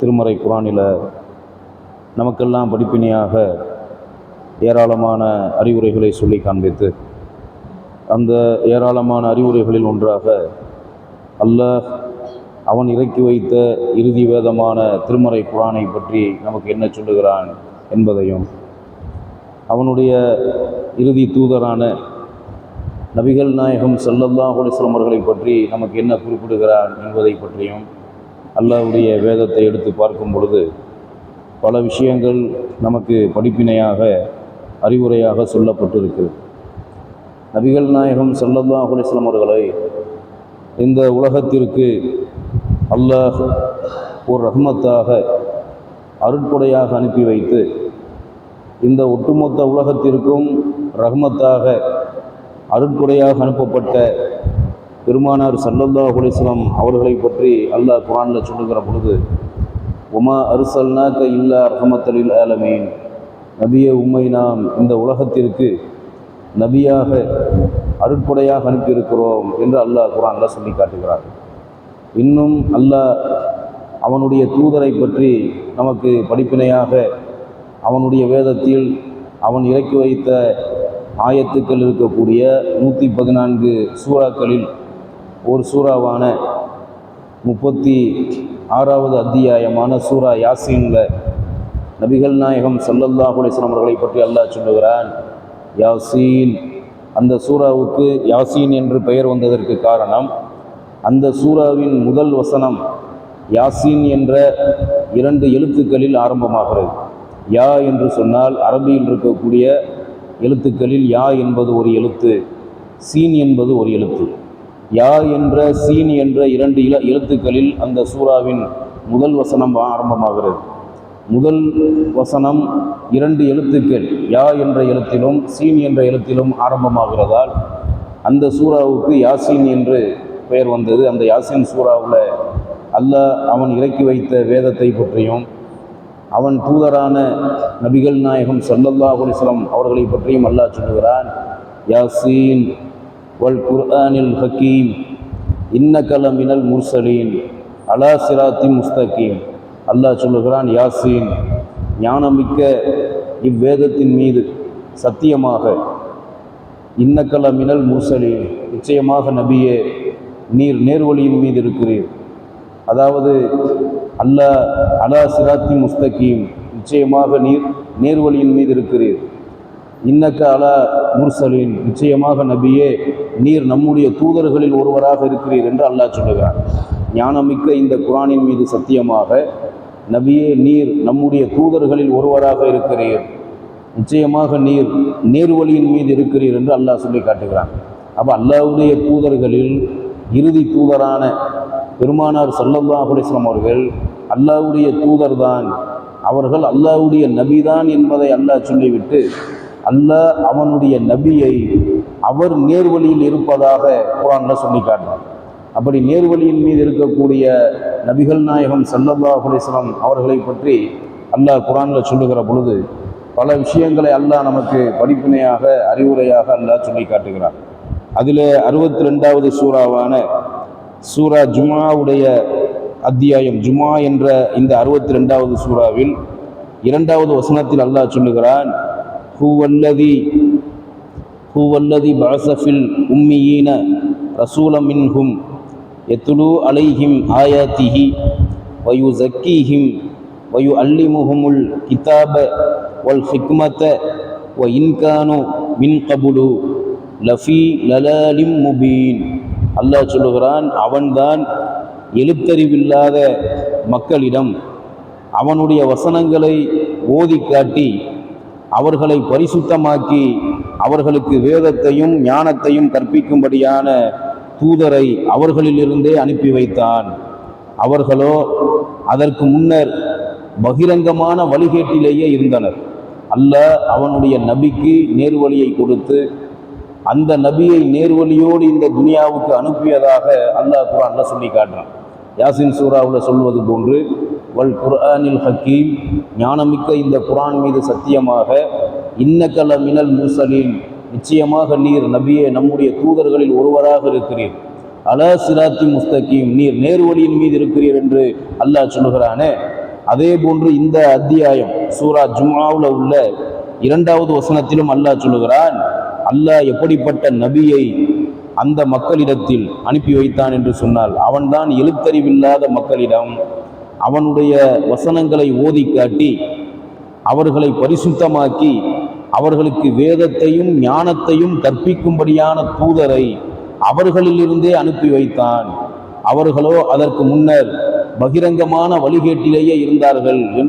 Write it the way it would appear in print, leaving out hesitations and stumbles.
திருமறை குர்ஆனில் நமக்கெல்லாம் படிப்பினையாக ஏராளமான அறிவுரைகளை சொல்லி காண்பித்து, அந்த ஏராளமான அறிவுரைகளில் ஒன்றாக அல்லாஹ் அவன் இறக்கி வைத்த இறுதி வேதமான திருமறை குர்ஆனை பற்றி நமக்கு என்ன சொல்லுகிறான் என்பதையும், அவனுடைய இறுதி தூதரான நபிகள் நாயகம் ஸல்லல்லாஹு அலைஹி வஸல்லம் அவர்களை பற்றி நமக்கு என்ன குறிப்பிடுகிறான் என்பதை பற்றியும் அல்லாஹ்வுடைய வேதத்தை எடுத்து பார்க்கும் பொழுது பல விஷயங்கள் நமக்கு படிப்பினையாக அறிவுரையாக சொல்லப்பட்டிருக்கிறது. நபிகள் நாயகம் ஸல்லல்லாஹு அலைஹி வஸல்லம் அவர்களை இந்த உலகத்திற்கு அல்லாஹ் ஒரு ரஹ்மத்தாக அருட்கொடையாக அனுப்பி வைத்து, இந்த ஒட்டுமொத்த உலகத்திற்கும் ரஹ்மத்தாக அருட்கொடையாக அனுப்பப்பட்ட பெருமானார் ஸல்லல்லாஹு அலைஹி வஸல்லம் அவர்களை பற்றி அல்லாஹ் குர்ஆனில் சொல்லுகிற பொழுது, உமா அர்ஸல்னாக இல்லா ரஹ்மத்தல் லில் ஆலமீன், நபியே உம்மை நாம் இந்த உலகத்திற்கு நபியாக அருட்கொடையாக அனுப்பியிருக்கிறோம் என்று அல்லாஹ் குர்ஆனில் சொல்லி காட்டுகிறார். இன்னும் அல்லாஹ் அவனுடைய தூதரை பற்றி நமக்கு படிப்பினையாக அவனுடைய வேதத்தில் அவன் இறக்கி வைத்த ஆயத்துக்கள் இருக்கக்கூடிய 114 சூறாக்களில் ஒரு சூறாவான 36வது அத்தியாயமான சூரா யாசீனில் நபிகள் நாயகம் ஸல்லல்லாஹு அலைஹி வஸல்லம் அவர்களை பற்றி அல்லாஹ் சொல்லுகிறான். யாசீன், அந்த சூறாவுக்கு யாசீன் என்று பெயர் வந்ததற்கு காரணம், அந்த சூறாவின் முதல் வசனம் யாசீன் என்ற 2 எழுத்துக்களில் ஆரம்பமாகிறது. யா என்று சொன்னால் அரபியில் இருக்கக்கூடிய எழுத்துக்களில் யா என்பது ஒரு எழுத்து, சீன் என்பது ஒரு எழுத்து. யா என்ற சீன் என்ற 2 எழுத்துக்களில் அந்த சூறாவின் முதல் வசனம் ஆரம்பமாகிறது. முதல் வசனம் 2 எழுத்துக்கள் யா என்ற எழுத்திலும் சீன் என்ற எழுத்திலும் ஆரம்பமாகிறதால் அந்த சூறாவுக்கு யாசீன் என்று பெயர் வந்தது. அந்த யாசீன் சூறாவில் அல்லாஹ் அவன் இறக்கி வைத்த வேதத்தை பற்றியும், அவன் தூதரான நபிகள் நாயகம் ஸல்லல்லாஹு அலைஹி வஸல்லம் அவர்களை பற்றியும் அல்லாஹ் சொல்லுகிறான். யாசீன் வல் குர்ஆனில் ஹக்கீம் இன்னக லமினல் முர்சலீன் அலா சிராத்தின் முஸ்தகீம். அல்லாஹ் சொல்லுகிறான், யாசீன், ஞானமிக்க இவ்வேதத்தின் மீது சத்தியமாக, இன்னக லமினல் முர்சலீன், நிச்சயமாக நபியே நீர் நேர்வழியின் மீது இருக்கிறீர். அதாவது அல்லாஹ் அலா சிராத்தின் முஸ்தகீம், நிச்சயமாக நீர் நேர்வழியின் மீது இருக்கிறீர். இன்னக்க அலா முர்சலீன், நிச்சயமாக நபியே நீர் நம்முடைய தூதர்களில் ஒருவராக இருக்கிறீர் என்று அல்லாஹ் சொல்லுகிறார். ஞானமிக்க இந்த குர்ஆனின் மீது சத்தியமாக, நபியே நீர் நம்முடைய தூதர்களில் ஒருவராக இருக்கிறீர், நிச்சயமாக நீர் நேர்வழியின் மீது இருக்கிறீர் என்று அல்லாஹ் சொல்லி காட்டுகிறான். அப்போ அல்லாஹ்வுடைய தூதர்களில் இறுதி தூதரான பெருமானார் ஸல்லல்லாஹு அலைஹி வஸல்லம் அவர்கள் அல்லாஹ்வுடைய தூதர்தான், அவர்கள் அல்லாஹ்வுடைய நபிதான் என்பதை அல்லாஹ் சொல்லிவிட்டு, அல்லாஹ் அவனுடைய நபியை அவர் நேர்வழியில் இருப்பதாக குர்ஆனில் சொல்லி காட்டினார். அப்படி நேர்வழியின் மீது இருக்கக்கூடிய நபிகள் நாயகம் ஸல்லல்லாஹு அலைஹி வஸல்லம் அவர்களை பற்றி அல்லாஹ் குர்ஆனில் சொல்லுகிற பொழுது பல விஷயங்களை அல்லாஹ் நமக்கு படிப்பினையாக அறிவுரையாக அல்லாஹ் சொல்லி காட்டுகிறார். அதில் 62வது சூறாவான சூரா ஜுமாவுடைய அத்தியாயம், ஜுமா என்ற இந்த 62வது சூறாவில் 2வது வசனத்தில் அல்லாஹ் சொல்லுகிறான். ஹுவல்லதி பஅஸஃபில் உம்மீன ரசூலம் மின்ஹும் யத்லூ அலைஹிம் ஆயாத்திஹி வயுஸக்கீஹிம் வயுஅல்லிமுஹுமுல் கிதாப வல் ஹிக்மத வ இன் கானூ மின் கப்லு லஃபீ லலாலிம் முபீன். அல்லாஹ் சொல்லுகிறான், அவன்தான் எழுத்தறிவில்லாத மக்களிடம் அவனுடைய வசனங்களை ஓதி காட்டி அவர்களை பரிசுத்தமாக்கி அவர்களுக்கு வேதத்தையும் ஞானத்தையும் கற்பிக்கும்படியான தூதரை அவர்களிலிருந்தே அனுப்பி வைத்தான். அவர்களோ அதற்கு முன்னர் பகிரங்கமான வழிகேட்டிலேயே இருந்தனர். அல்லாஹ் அவனுடைய நபிக்கு நேர்வழியை கொடுத்து அந்த நபியை நேர்வழியோடு இந்த துனியாவுக்கு அனுப்பியதாக அல்லாஹ் குர்ஆனில் சொல்லி காட்டுறான். யாசின் சூறாவில் சொல்வது போன்று, வல் குர்ஆனில் ஹக்கீம், ஞானமிக்க இந்த குர்ஆன் மீது சத்தியமாக, இன்னக லமினல் முர்சலீன், நிச்சயமாக நீர் நபியே நம்முடைய தூதர்களில் ஒருவராக இருக்கிறீர், அலா சிராத்தி முஸ்தகீம், நீர் நேர்வழியின் மீது இருக்கிறீர் என்று அல்லாஹ் சொல்லுகிறானே. அதே போன்று இந்த அத்தியாயம் சூரா ஜும்ஆவுல உள்ள 2வது வசனத்திலும் அல்லாஹ் சொல்லுகிறான், அல்லாஹ் எப்படிப்பட்ட நபியை அந்த மக்களிடத்தில் அனுப்பி வைத்தான் என்று சொன்னால், அவன்தான் எழுத்தறிவில்லாத மக்களிடம் அவனுடைய வசனங்களை ஓதி காட்டி அவர்களை பரிசுத்தமாக்கி அவர்களுக்கு வேதத்தையும் ஞானத்தையும் கற்பிக்கும்படியான தூதரை அவர்களிலிருந்தே அனுப்பி வைத்தான். அவர்களோ அதற்கு முன்னர் பகிரங்கமான வழிகேட்டிலேயே இருந்தார்கள் என்று